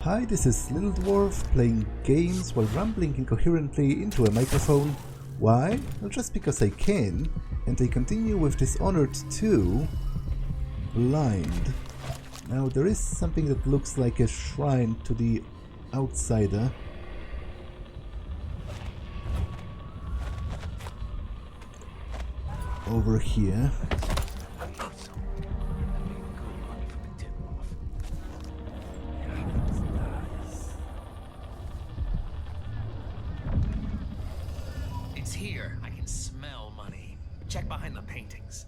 Hi, this is Little Dwarf playing games while rambling incoherently into a microphone. Why? Well, just because I can, and I continue with Dishonored 2 Blind. Now there is something that looks like a shrine to the outsider. Over here. It's here. I can smell money. Check behind the paintings.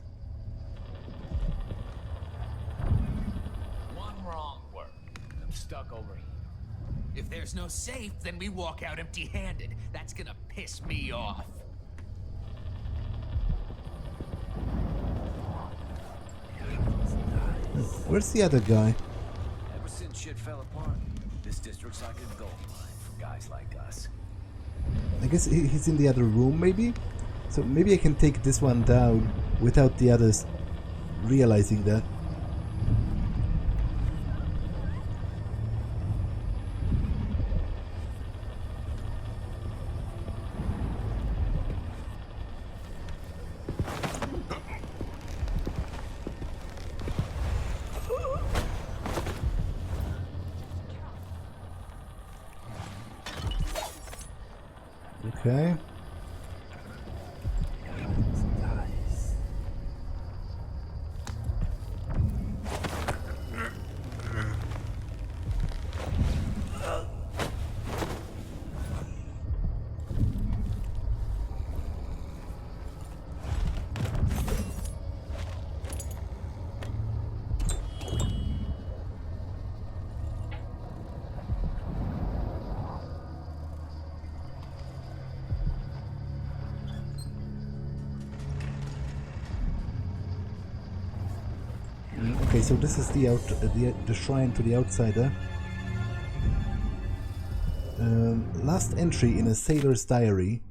One wrong word. I'm stuck over here. If there's no safe, then we walk out empty-handed. That's gonna piss me off. Where's the other guy? Ever since shit fell apart, this district's like a gold mine for guys like us. I guess he's in the other room, maybe? So maybe I can take this one down without the others realizing that. Okay. Okay, so this is the shrine to the outsider. Last entry in a sailor's diary.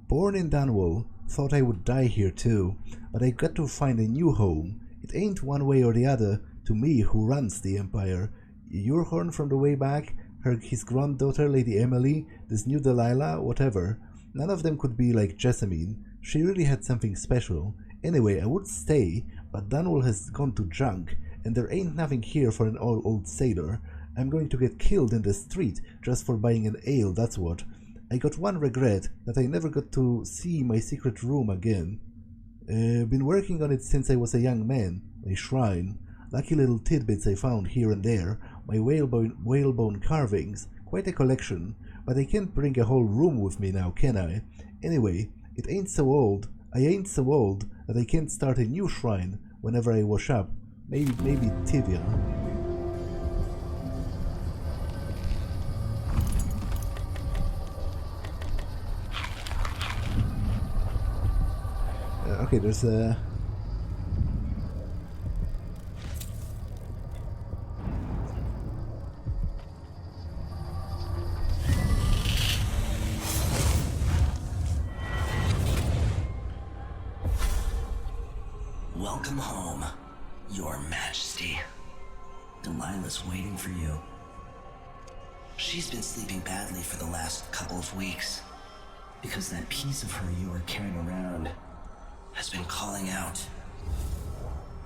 Born in Dunwall, thought I would die here too, but I got to find a new home. It ain't one way or the other to me who runs the empire. Eurhorn from the way back, his granddaughter Lady Emily, this new Delilah, whatever. None of them could be like Jessamine. She really had something special. Anyway, I would stay, but Dunwall has gone to junk, and there ain't nothing here for an old sailor. I'm going to get killed in the street just for buying an ale, that's what. I got one regret, that I never got to see my secret room again. Been working on it since I was a young man, my shrine. Lucky little tidbits I found here and there, my whalebone carvings, quite a collection, but I can't bring a whole room with me now, can I? Anyway, I ain't so old that I can't start a new shrine whenever I wash up. Maybe Tivia. Okay, there's a... Welcome home, Your Majesty. Delilah's waiting for you. She's been sleeping badly for the last couple of weeks, because that piece of her you were carrying around has been calling out,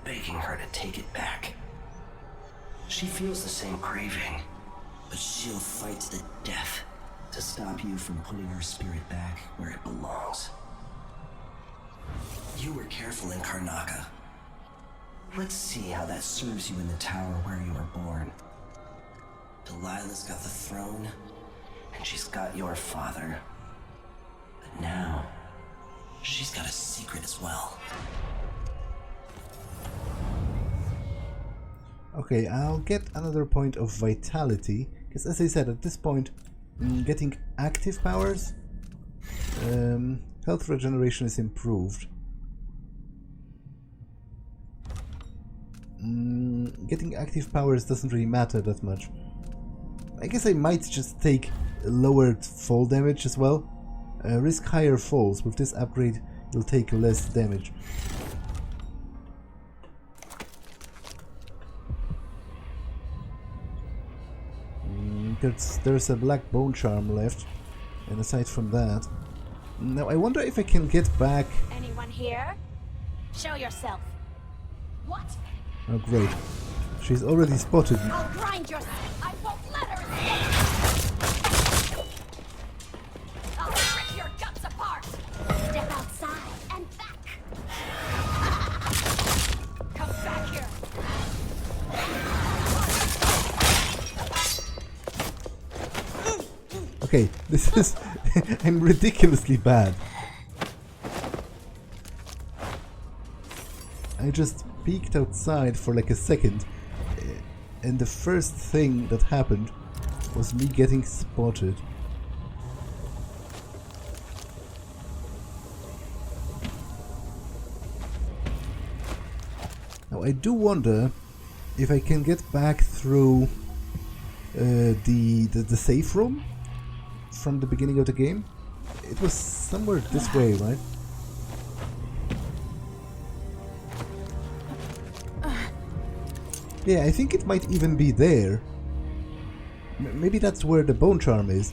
begging her to take it back. She feels the same craving, but she'll fight to the death to stop you from putting her spirit back where it belongs. You were careful in Karnaca. Let's see how that serves you in the tower where you were born. Delilah's got the throne, and she's got your father. But now, she's got a secret as well. Okay, I'll get another point of vitality, because as I said, at this point, getting active powers, health regeneration is improved. Getting active powers doesn't really matter that much. I guess I might just take lowered fall damage as well. Risk higher falls. With this upgrade, you'll take less damage. there's a black bone charm left, and aside from that... Now I wonder if I can get back... Anyone here? Show yourself. What? Oh great. She's already spotted me. I'll grind your... I won't let her escape! I'll rip your guts apart! Step outside and back! Come back here! Okay, this is... I'm ridiculously bad. I just peeked outside for like a second, and the first thing that happened was me getting spotted. Now I do wonder if I can get back through the safe room from the beginning of the game. It was somewhere this way, right? Yeah, I think it might even be there. Maybe that's where the bone charm is.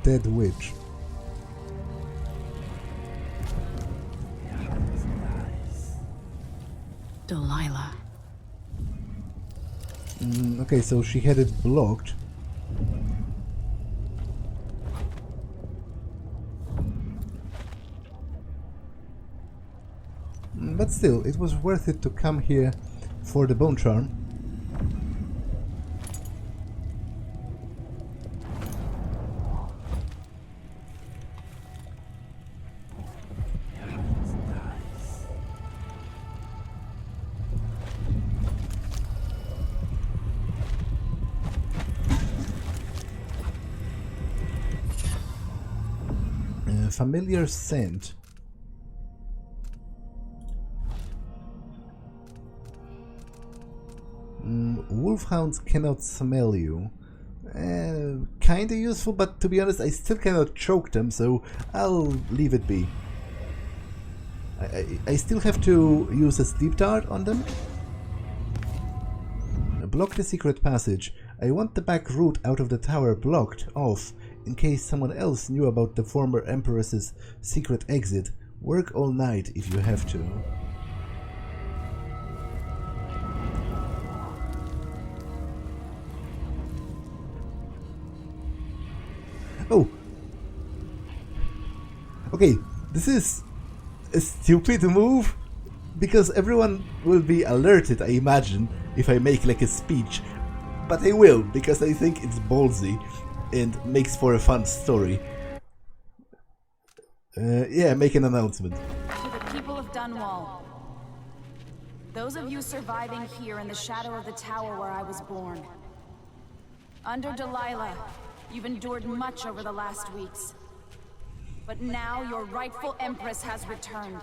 Dead witch. Delilah. Okay, so she had it blocked. But still, it was worth it to come here for the bone charm. Familiar scent. Wolfhounds cannot smell you. Kinda useful, but to be honest, I still cannot choke them, so I'll leave it be. I still have to use a sleep dart on them. Block the secret passage. I want the back route out of the tower blocked off in case someone else knew about the former Empress's secret exit. Work all night if you have to. Oh! Okay, this is a stupid move, because everyone will be alerted, I imagine, if I make like a speech. But I will, because I think it's ballsy and makes for a fun story. Yeah, make an announcement. To the people of Dunwall, those of you surviving here in the shadow of the tower where I was born. Under Delilah, you've endured much over the last weeks. But now your rightful Empress has returned.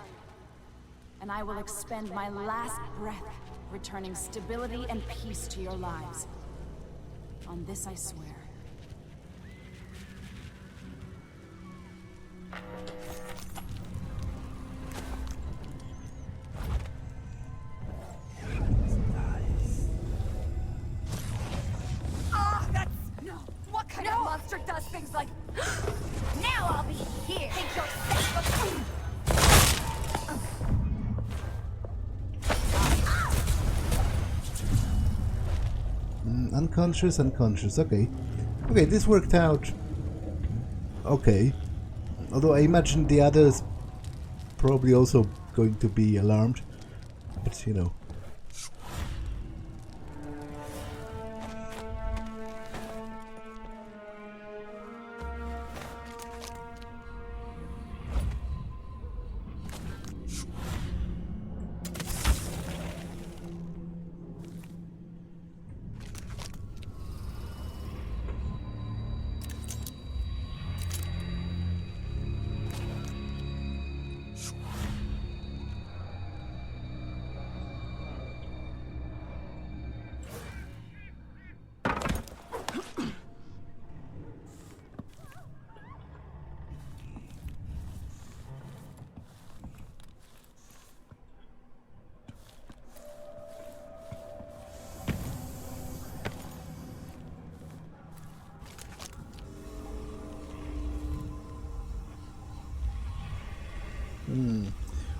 And I will expend my last breath, returning stability and peace to your lives. On this I swear. Ah, that's... No. What kind of monster does things like... Now I'll be here. Think you're safe. Unconscious, unconscious, okay. Okay, this worked out okay. Although I imagine the others probably also going to be alarmed. But you know.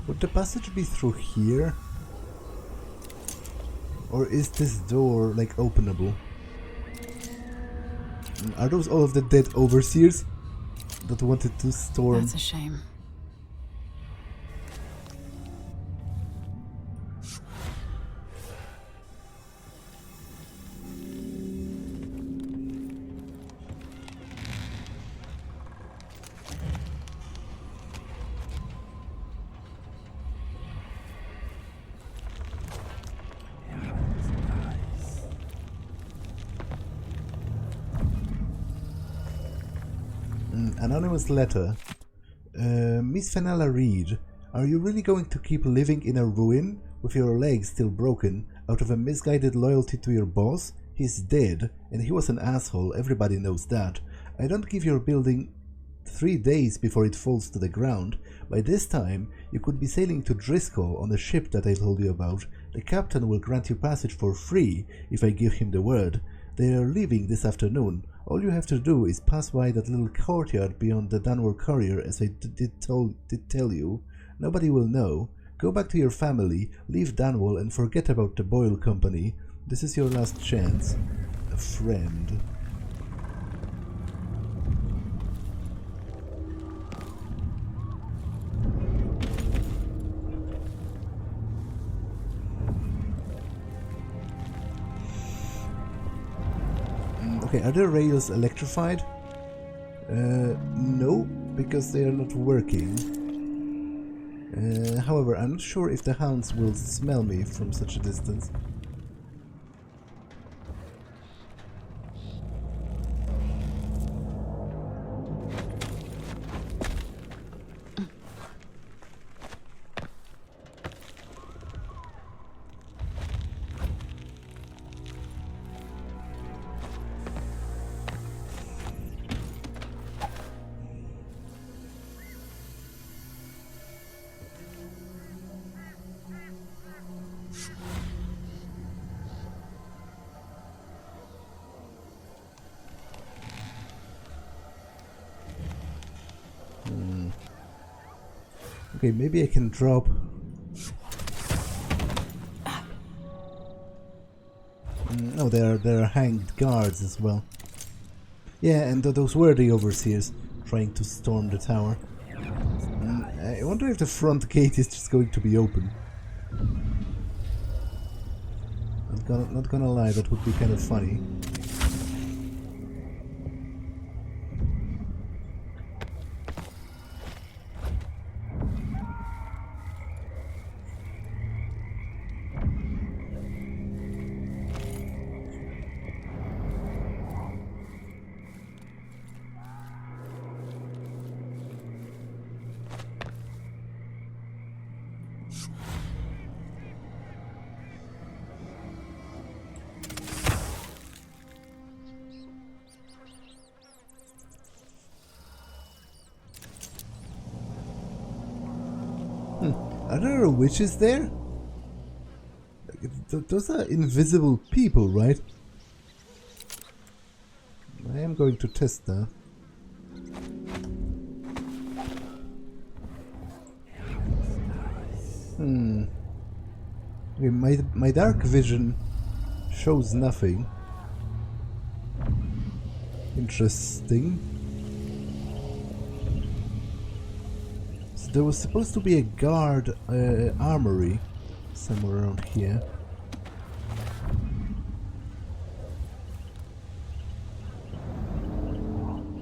Would the passage be through here? Or is this door, like, openable? Are those all of the dead overseers that wanted to storm? That's a shame. Anonymous letter. Miss Fenella Reed, are you really going to keep living in a ruin with your legs still broken out of a misguided loyalty to your boss? He's dead, and he was an asshole, everybody knows that. I don't give your building 3 days before it falls to the ground. By this time, you could be sailing to Driscoll on the ship that I told you about. The captain will grant you passage for free if I give him the word. They are leaving this afternoon. All you have to do is pass by that little courtyard beyond the Dunwall Courier, as I did tell you. Nobody will know. Go back to your family, leave Dunwall, and forget about the Boyle Company. This is your last chance. A friend. Okay, are the rails electrified? No, because they are not working. However, I'm not sure if the hounds will smell me from such a distance. Okay, maybe I can drop... No, there are hanged guards as well. Yeah, and those were the overseers trying to storm the tower. I wonder if the front gate is just going to be open. Not gonna lie, that would be kind of funny. Are there witches there? Those are invisible people, right? I am going to test that. Okay, my dark vision shows nothing. Interesting. So there was supposed to be a guard armory somewhere around here.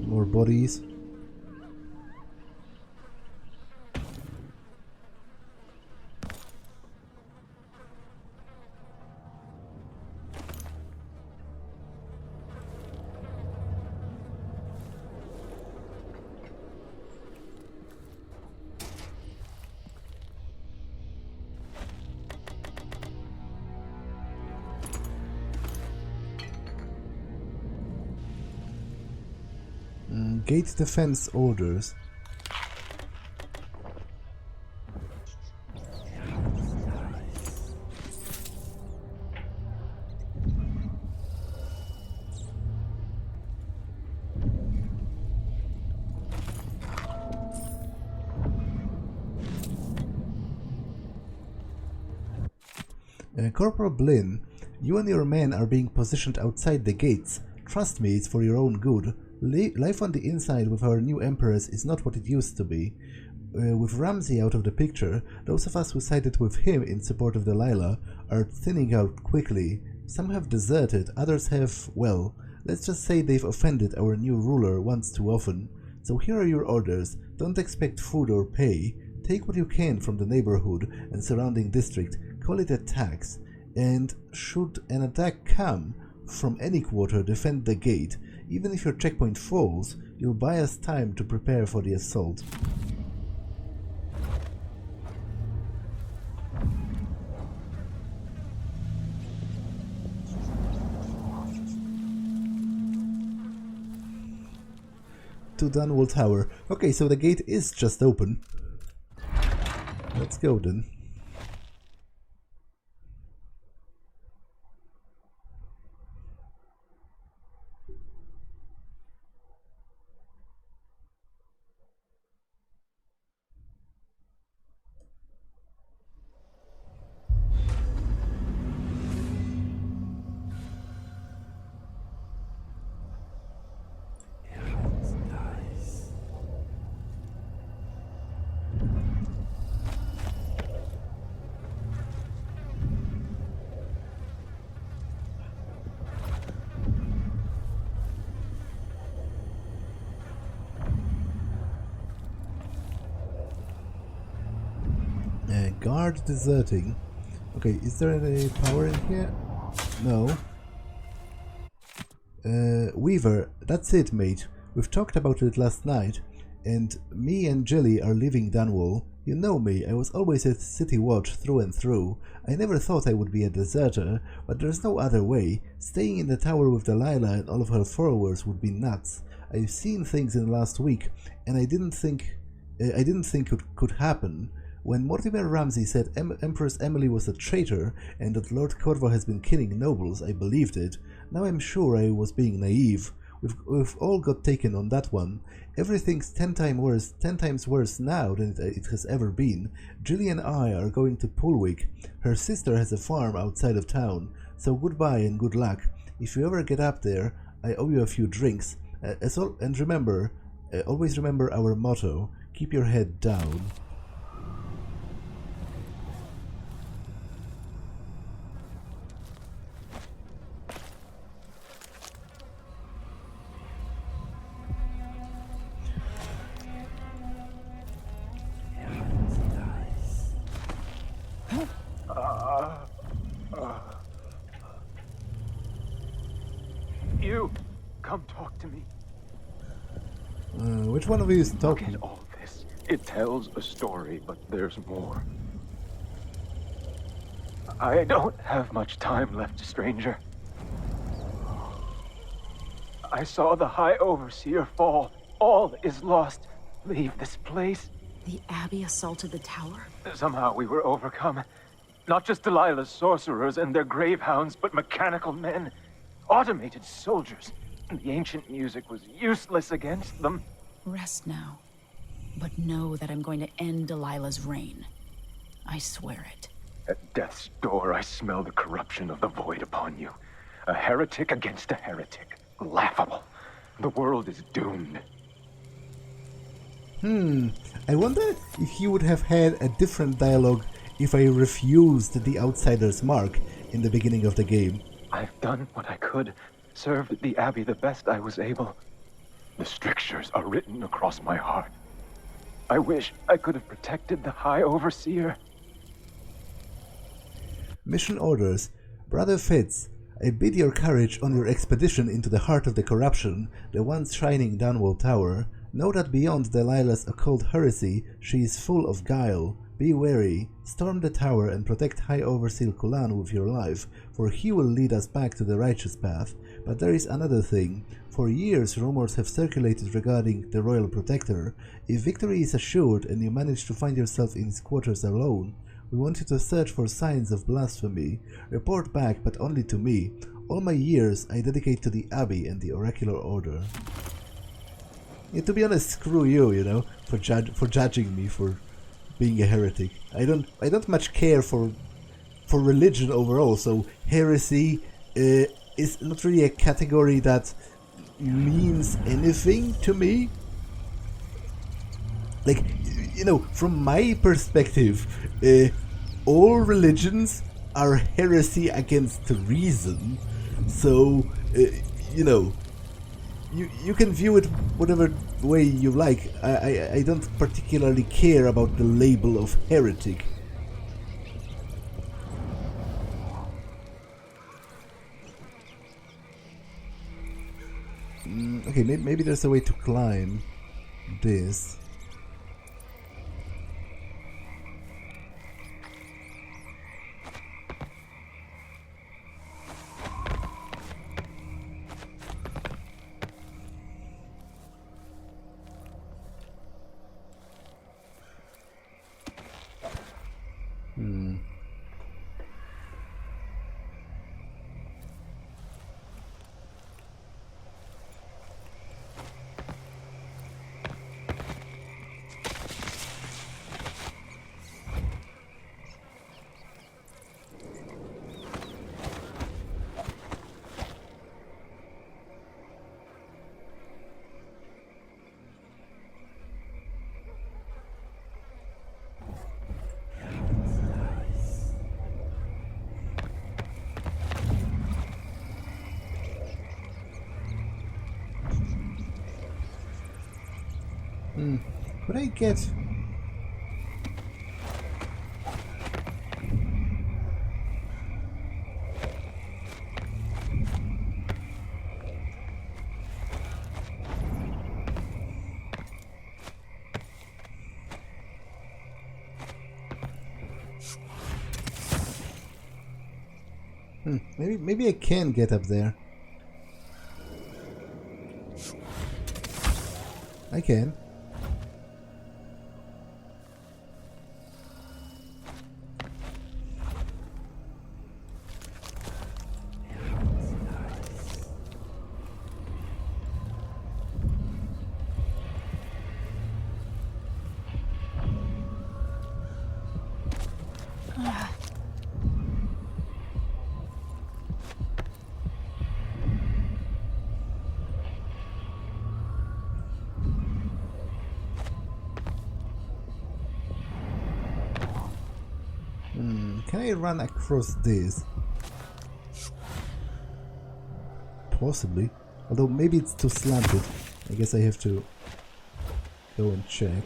More bodies. Gate defense orders. Corporal Blinn, you and your men are being positioned outside the gates. Trust me, it's for your own good. Life on the inside with our new Empress is not what it used to be. With Ramsey out of the picture, those of us who sided with him in support of Delilah are thinning out quickly. Some have deserted, others have, well, let's just say they've offended our new ruler once too often. So here are your orders. Don't expect food or pay. Take what you can from the neighborhood and surrounding district, call it a tax, and should an attack come from any quarter, defend the gate. Even if your checkpoint falls, you'll buy us time to prepare for the assault. To Dunwall Tower. Okay, so the gate is just open. Let's go then. Guard deserting. Okay, is there any power in here? No. Weaver, that's it, mate. We've talked about it last night, and me and Jelly are leaving Dunwall. You know me, I was always a city watch through and through. I never thought I would be a deserter, but there's no other way. Staying in the tower with Delilah and all of her followers would be nuts. I've seen things in the last week, and I didn't think it could happen. When Mortimer Ramsey said Empress Emily was a traitor and that Lord Corvo has been killing nobles, I believed it. Now I'm sure I was being naive. We've all got taken on that one. Everything's 10 times worse now than it has ever been. Jilly and I are going to Poolwick. Her sister has a farm outside of town. So goodbye and good luck. If you ever get up there, I owe you a few drinks. And remember, always remember our motto, keep your head down. You, come talk to me. Which one of you is Look talking? at all this. It tells a story, but there's more. I don't have much time left, stranger. I saw the High Overseer fall. All is lost. Leave this place. The Abbey assaulted the tower? Somehow we were overcome. Not just Delilah's sorcerers and their gravehounds, but mechanical men. Automated soldiers. The ancient music was useless against them. Rest now. But know that I'm going to end Delilah's reign. I swear it. At death's door, I smell the corruption of the void upon you. A heretic against a heretic. Laughable. The world is doomed. I wonder if he would have had a different dialogue if I refused the Outsider's mark in the beginning of the game. I've done what I could, served the Abbey the best I was able. The strictures are written across my heart. I wish I could have protected the High Overseer. Mission orders. Brother Fitz, I bid your courage on your expedition into the heart of the corruption, the once shining Dunwall Tower. Know that beyond Delilah's occult heresy, she is full of guile. Be wary, storm the tower and protect High Overseer Kulan with your life, for he will lead us back to the righteous path. But there is another thing. For years rumors have circulated regarding the Royal Protector. If victory is assured and you manage to find yourself in his quarters alone, we want you to search for signs of blasphemy. Report back, but only to me. All my years I dedicate to the Abbey and the Oracular Order. Yeah, to be honest, screw you, you know, for judging me for being a heretic. I don't much care for for religion overall. So heresy is not really a category that means anything to me. Like, you know, from my perspective, all religions are heresy against reason. So, you know, you can view it whatever way you like. I don't particularly care about the label of heretic. Okay, maybe there's a way to climb this. Could I get... Maybe I can get up there. I can. Can I run across this? Possibly. Although maybe it's too slanted. I guess I have to go and check.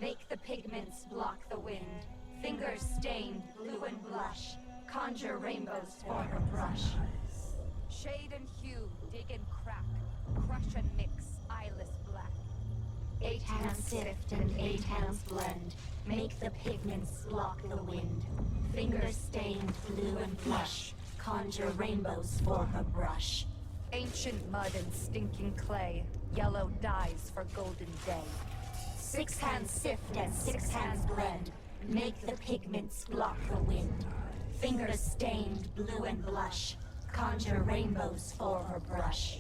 Make the pigments block the wind. Fingers stained blue and blush. Conjure rainbows for her brush. Shade and hue, dig and crack. Crush and mix, eyeless black. 8 hands sift and 8 hands blend. Make the pigments block the wind. Fingers stained blue and blush. Conjure rainbows for her brush. Ancient mud and stinking clay. Yellow dyes for golden day. 6 hands sift and 6 hands blend. Make the pigments block the wind. Fingers stained blue and blush. Conjure rainbows for her brush.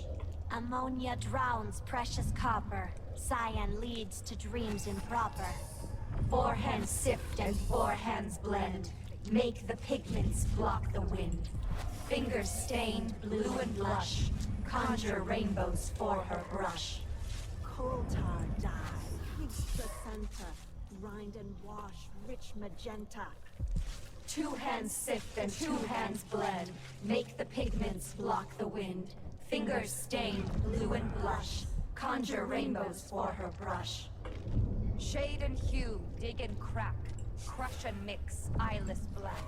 Ammonia drowns precious copper. Cyan leads to dreams improper. 4 hands sift and 4 hands blend. Make the pigments block the wind. Fingers stained blue and blush. Conjure rainbows for her brush. Coal tar dye. Placenta, grind and wash, rich magenta. 2 hands sift and 2 hands blend. Make the pigments block the wind. Fingers stained blue and blush. Conjure rainbows for her brush. Shade and hue, dig and crack. Crush and mix, eyeless black.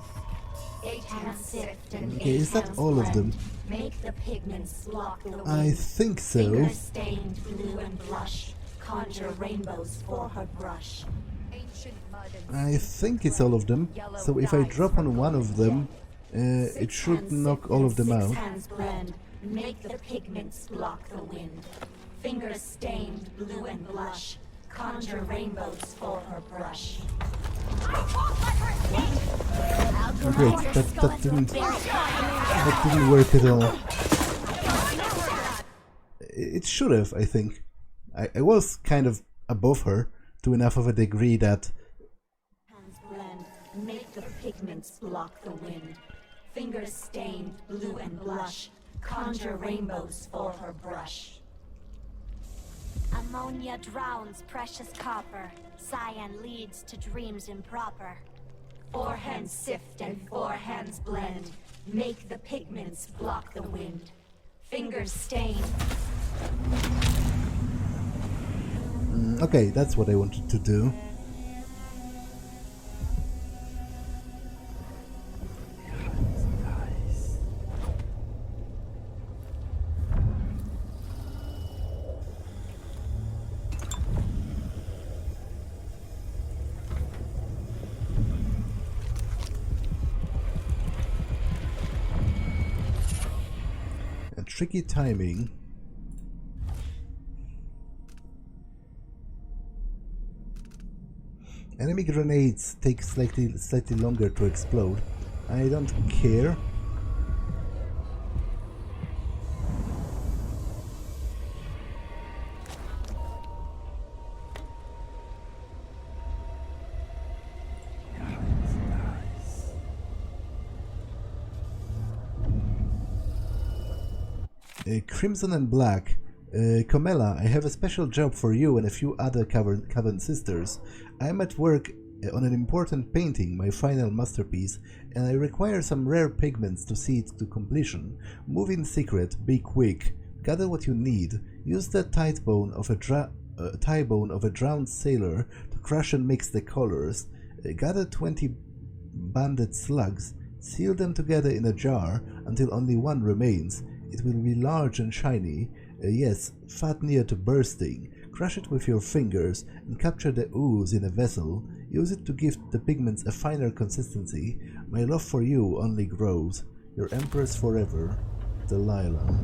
8 hands sift and 8 Okay, is that hands all of them? blend. Make the pigments block the wind. I think so. Fingers stained blue and blush. Conjure rainbows for her brush. Ancient mud and I think it's all of them. So if I drop on one of them, it should knock all of them out. 6 hands blend. Make the pigments block the wind. Fingers stained blue and blush. Conjure rainbows for her brush. Oh, great, that didn't work at all. It should have, I think. I was kind of above her to enough of a degree that... Hands blend, make the pigments block the wind. Fingers stained blue and blush. Conjure rainbows for her brush. Ammonia drowns precious copper. Cyan leads to dreams improper. Four hands sift and four hands blend. Make the pigments block the wind. Fingers stained. Okay, that's what I wanted to do. Tricky timing. Enemy grenades take slightly longer to explode. I don't care. Crimson and Black. Comella, I have a special job for you and a few other Coven sisters. I am at work on an important painting, my final masterpiece, and I require some rare pigments to see it to completion. Move in secret, be quick. Gather what you need. Use the thigh bone of a drowned sailor to crush and mix the colors. Gather 20 banded slugs. Seal them together in a jar until only one remains. It will be large and shiny, yes, fat near to bursting. Crush it with your fingers and capture the ooze in a vessel. Use it to give the pigments a finer consistency. My love for you only grows. Your Empress forever, Delilah.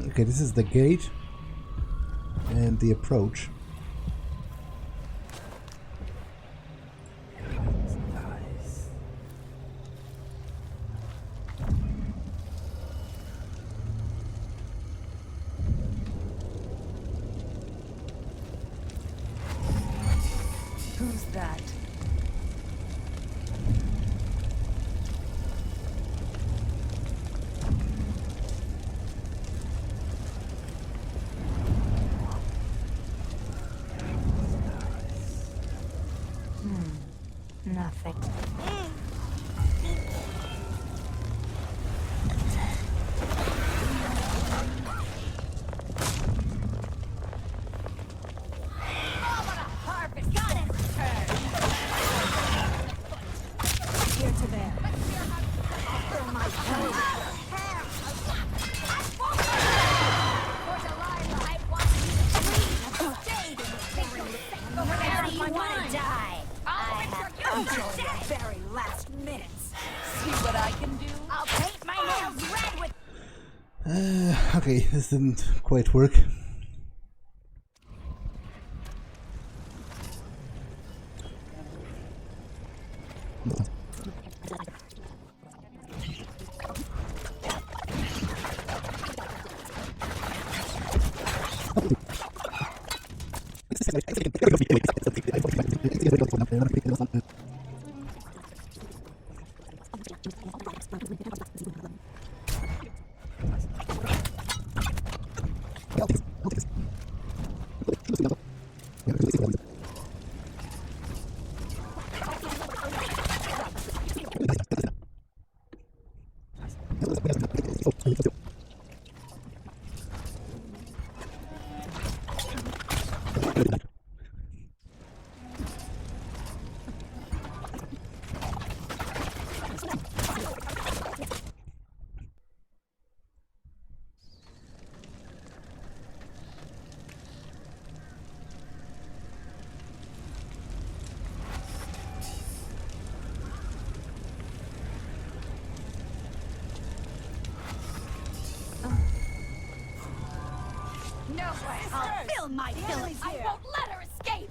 Okay, this is the gate and the approach. Who's that? Nothing. Okay, this didn't quite work. I'll fill my village. I won't let her escape.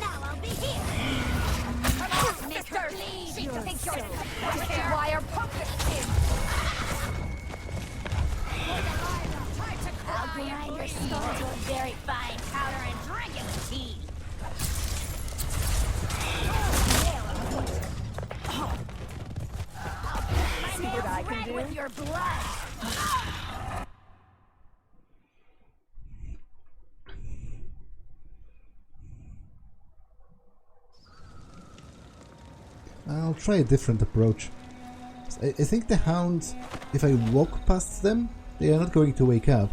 Now I'll be here. Come on, make her bleed. She thinks you're a wire puppet kid. I'll grind your skull to a very fine powder and drink its tea. See what I can do with your blood. I'll try a different approach. I think the hounds, if I walk past them, they are not going to wake up.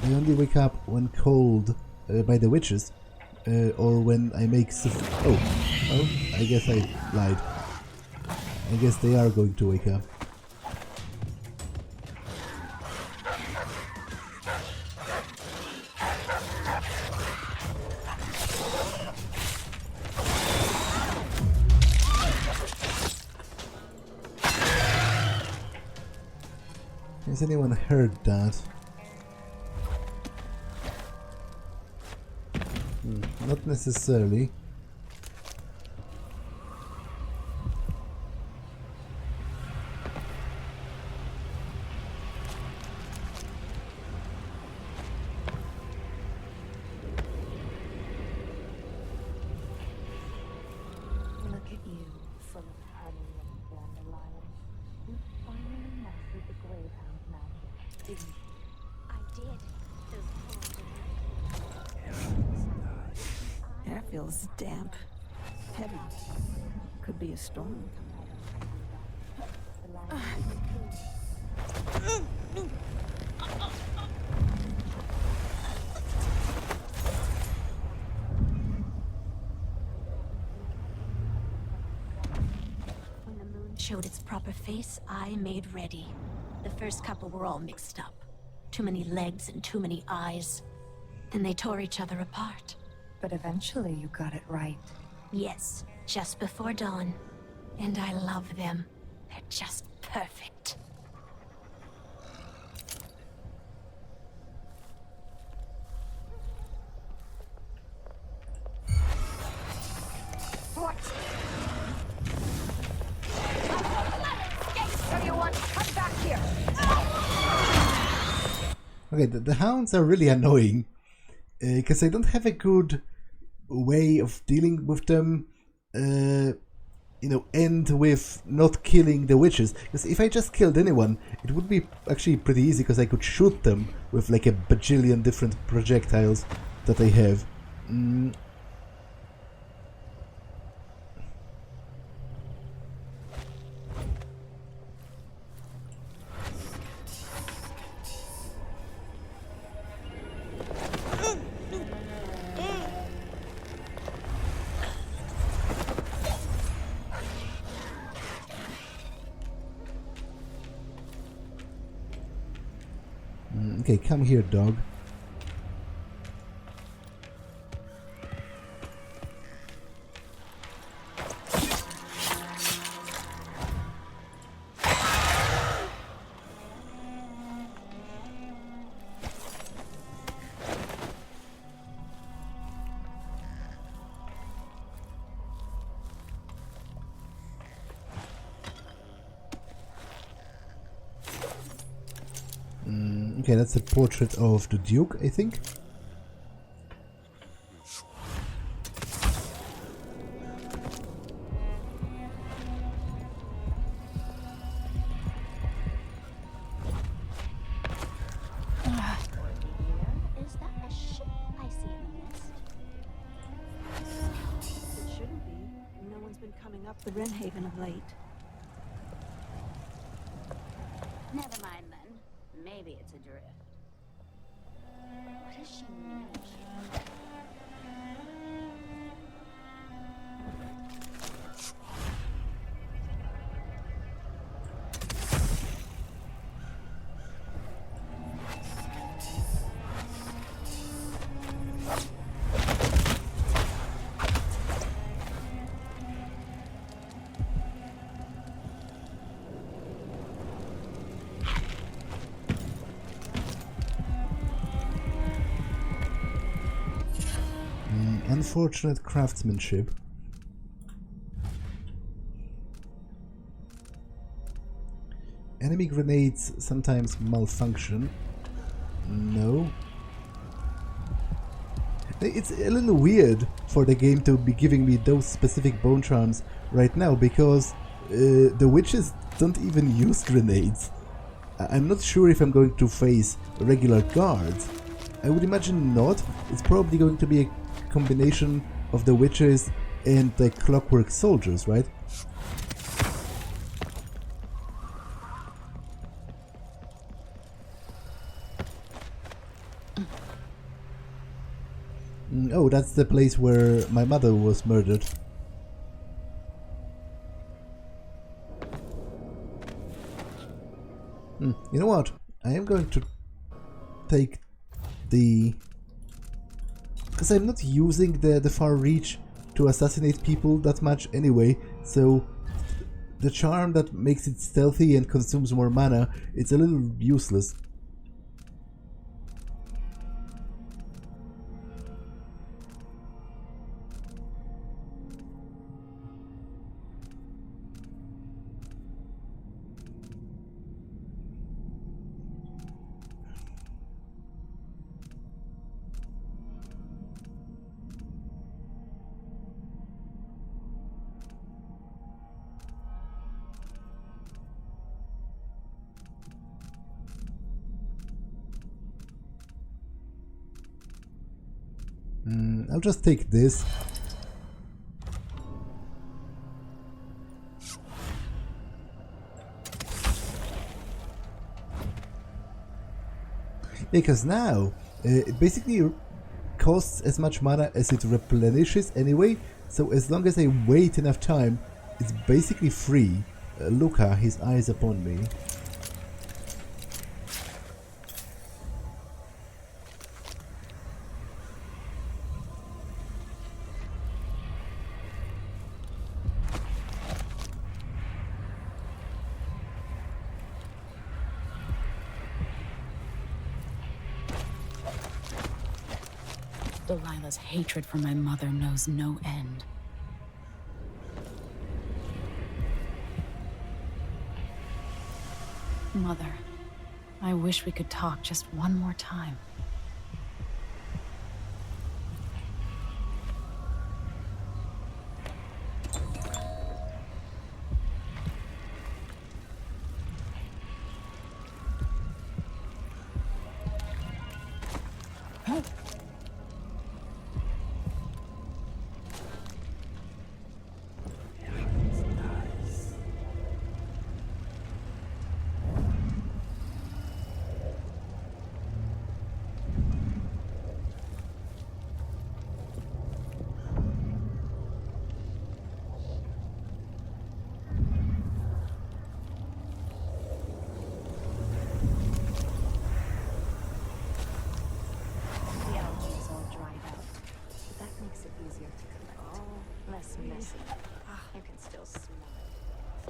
They only wake up when called by the witches, or when I make... Oh, I guess I lied. I guess they are going to wake up. Has anyone heard that? Not necessarily. Look at you, full of honey and dandelion. You finally mastered the Gravehound magic, didn't you? I did. Air feels damp, heavy. Could be a storm. When the moon showed its proper face, I made ready. The first couple were all mixed up. Too many legs and too many eyes. Then they tore each other apart. But eventually you got it right. Yes, just before dawn. And I love them. They're just perfect. What? So you want to come back here? Okay, the hounds are really annoying. Because I don't have a good way of dealing with them, end with not killing the witches. Because if I just killed anyone, it would be actually pretty easy, because I could shoot them with like a bajillion different projectiles that I have. Okay, come here, dog. Okay, that's a portrait of the Duke, I think. Is that a ship I see in the mist? It shouldn't be. No one's been coming up the Renhaven of late. Never mind then. Maybe it's a drift. What does she mean? Unfortunate craftsmanship. Enemy grenades sometimes malfunction. No. It's a little weird for the game to be giving me those specific bone charms right now, because the witches don't even use grenades. I'm not sure if I'm going to face regular guards. I would imagine not. It's probably going to be a combination of the witches and the clockwork soldiers, right? Oh, that's the place where my mother was murdered. You know what? I am going to take the... because I'm not using the far reach to assassinate people that much anyway, so the charm that makes it stealthy and consumes more mana, it's a little useless. I'll just take this. Because now it basically costs as much mana as it replenishes anyway, so as long as I wait enough time, it's basically free. Luca, his eyes upon me. Delilah's hatred for my mother knows no end. Mother, I wish we could talk just one more time.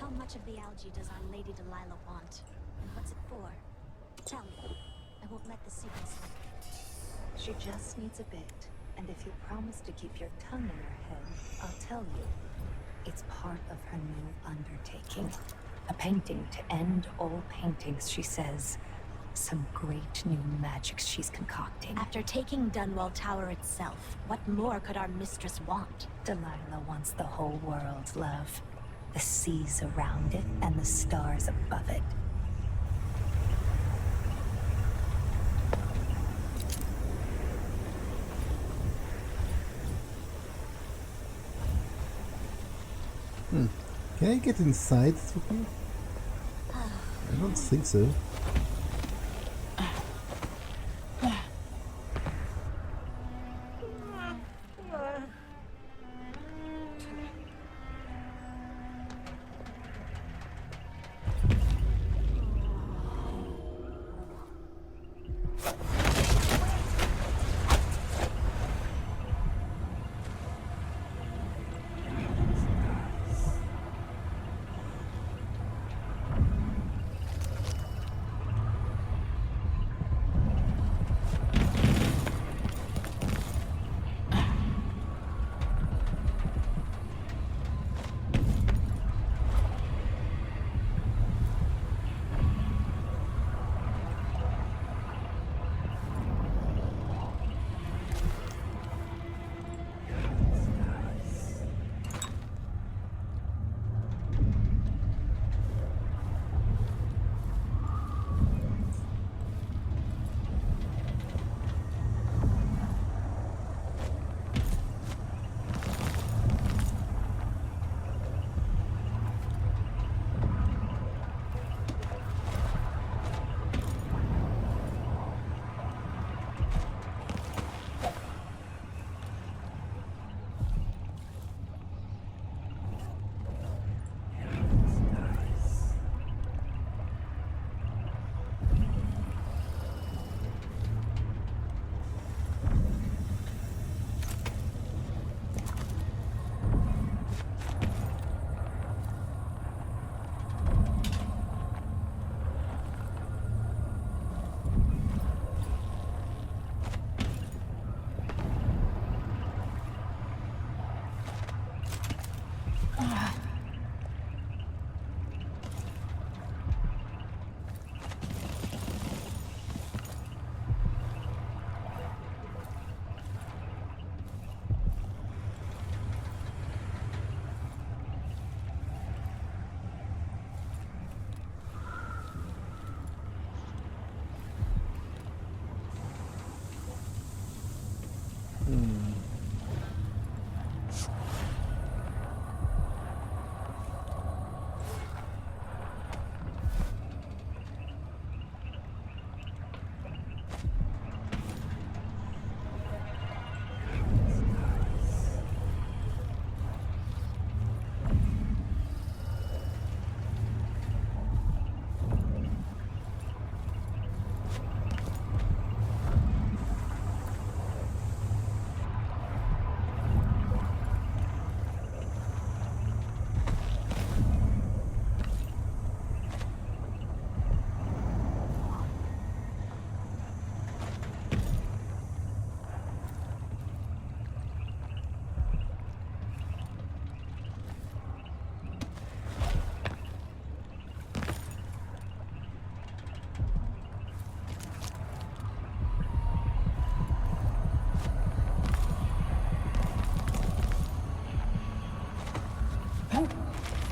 How much of the algae does our Lady Delilah want? And what's it for? Tell me. I won't let the secret slip. She just needs a bit. And if you promise to keep your tongue in your head, I'll tell you. It's part of her new undertaking. A painting to end all paintings, she says. Some great new magics she's concocting. After taking Dunwall Tower itself, what more could our mistress want? Delilah wants the whole world's love. The seas around it and the stars above it. Can I get inside through here? I don't think so.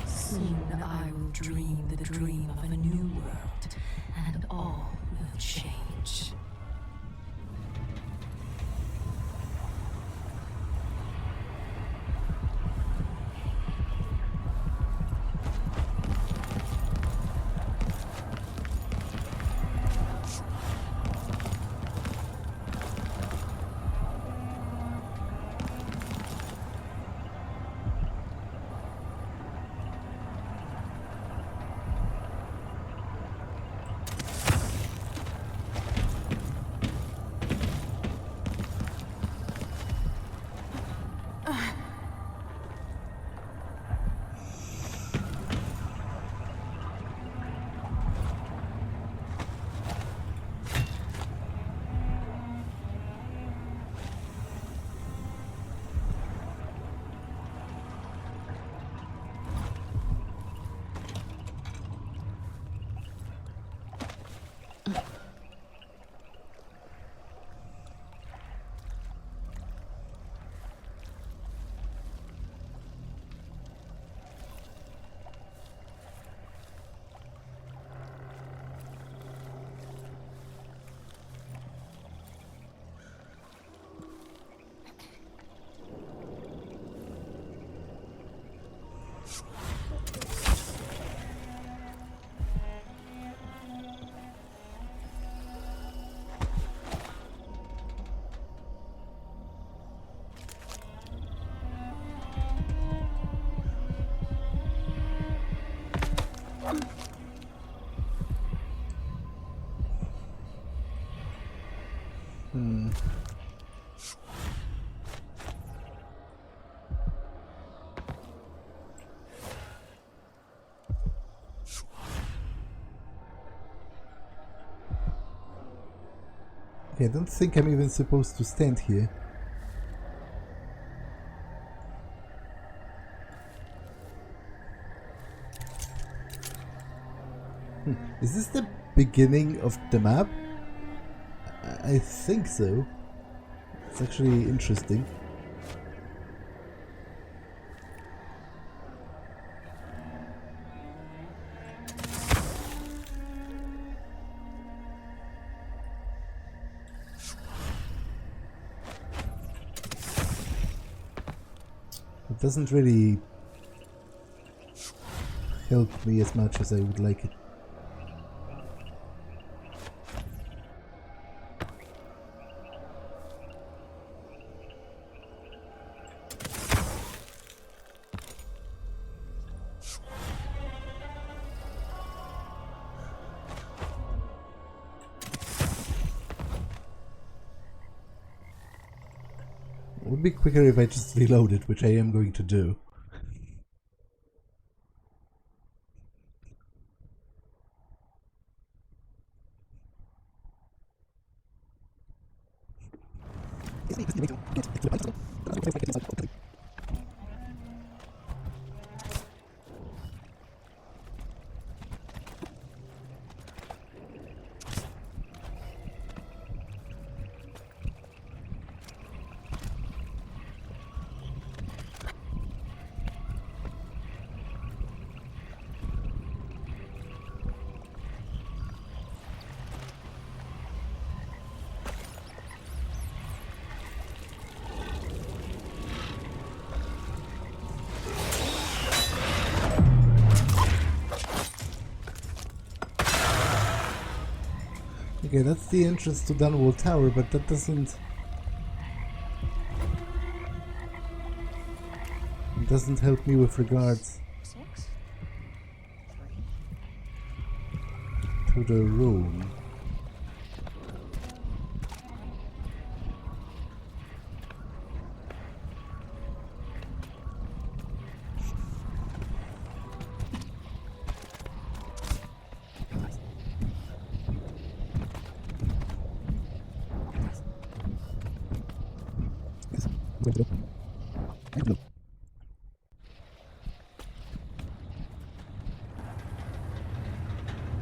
Soon I will dream the dream of a new world, and all will change. Okay, I don't think I'm even supposed to stand here. Is this the beginning of the map? I think so. It's actually interesting. It doesn't really help me as much as I would like it. It would be quicker if I just reloaded, which I am going to do. Okay, that's the entrance to Dunwall Tower, but that doesn't help me with regards to the room.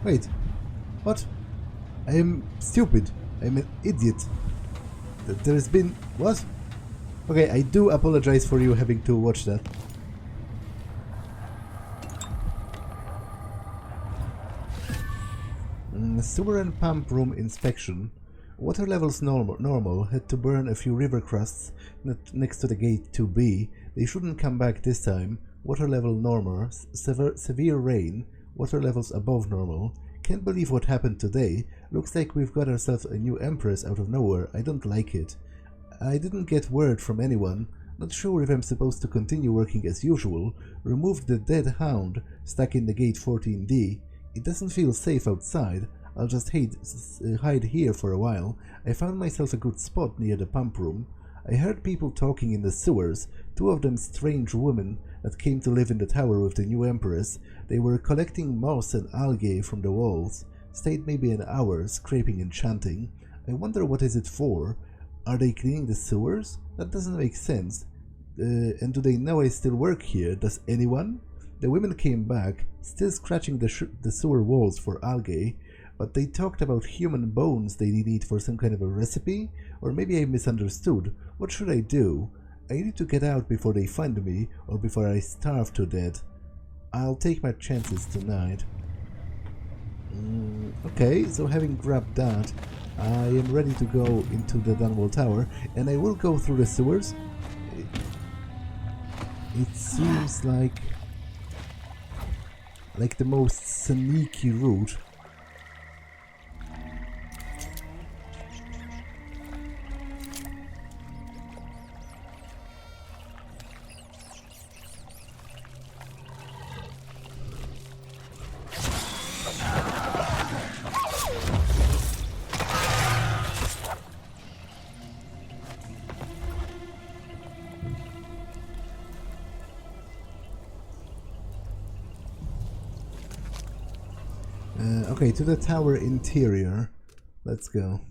Wait, what? I am stupid. I'm an idiot. There's been... what? Okay, I do apologize for you having to watch that. Sewer and pump room inspection. Water levels normal. Had to burn a few river crusts next to the gate 2B. They shouldn't come back this time. Water level normal. Severe rain. Water levels above normal. Can't believe what happened today. Looks like we've got ourselves a new Empress out of nowhere. I don't like it. I didn't get word from anyone. Not sure if I'm supposed to continue working as usual. Removed the dead hound stuck in the gate 14D. It doesn't feel safe outside. I'll just hide here for a while. I found myself a good spot near the pump room. I heard people talking in the sewers, 2 of them strange women that came to live in the tower with the new Empress. They were collecting moss and algae from the walls. Stayed maybe an hour, scraping and chanting. I wonder what is it for? Are they cleaning the sewers? That doesn't make sense. And do they know I still work here? Does anyone? The women came back, still scratching the sewer walls for algae. But they talked about human bones they need for some kind of a recipe? Or maybe I misunderstood. What should I do? I need to get out before they find me, or before I starve to death. I'll take my chances tonight. Okay, so having grabbed that, I am ready to go into the Dunwall Tower, and I will go through the sewers. It seems like the most sneaky route. Okay, to the tower interior. Let's go.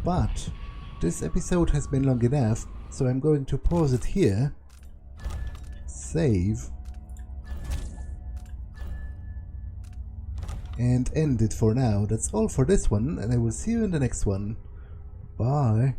But this episode has been long enough, so I'm going to pause it here. Save and end it for now. That's all for this one, and I will see you in the next one. Bye.